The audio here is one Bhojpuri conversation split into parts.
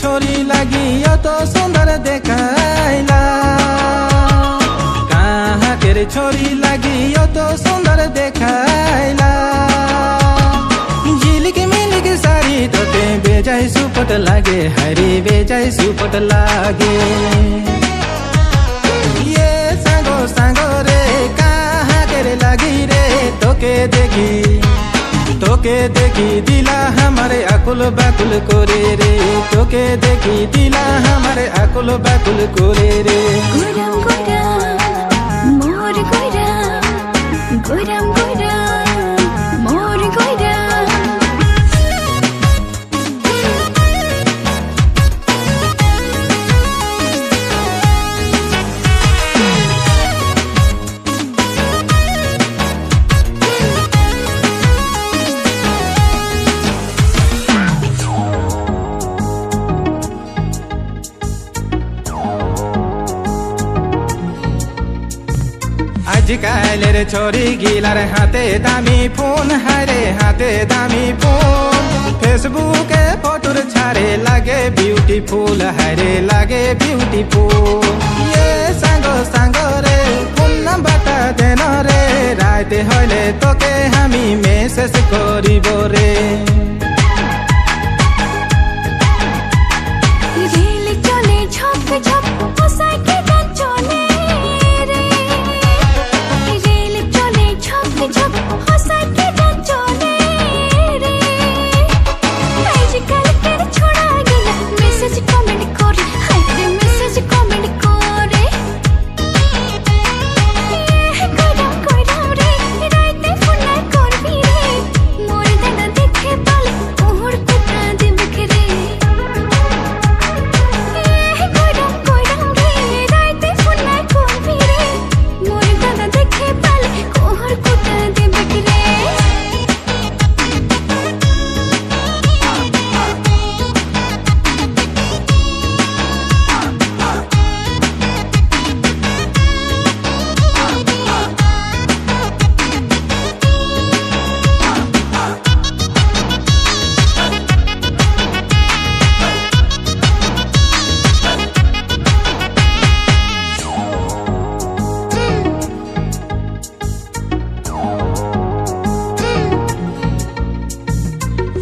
छोरी लागि अत सुन्दर देखाइला कहाँ के रे छोरी लागि अत सुन्दर देखाइला झिलिक मिलिक सारी तोते बेजाय सुपट लागे हरी बेजाय सुपट लागे ये सांगो सांगो रे कहाँ के रे लागि रे तोके देखी दिला हमारे आकुल बाकुल कोरे रे तोके देखी दिला हमारे आकुल बाकुल कोरे रे गोरम गोरम मोर गोरम गोरम गोरम मोर गोरम आजकल रे छोरी गिलार हाथे दामी फोन हरे हाथे दामी फोन फेसबुक फोटो छारे लागे ब्यूटीफुल हरे लागे ब्यूटीफुल ये सांगो सांगो रे फोन नंबर देन रे राते हले तोके हामी मेसेज करिबो रे रेल चले झप झप पोसाके चले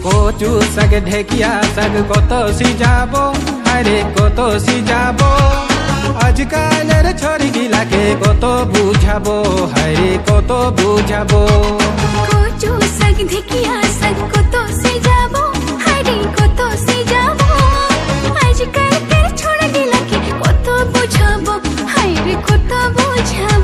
কচু শাক ঢেকিয়া শাক কত সিজাবো আরে কত সিজাবো আজকালের ছড়ি গিলাকে কত বুঝাবো হারে কত বুঝাবো কচু শাক ঢেকিয়া শাক কত সিজাবো হারে কত সিজাবো আজকালের ছড়ি গিলাকে কত বুঝাবো হারে কত বুঝাবো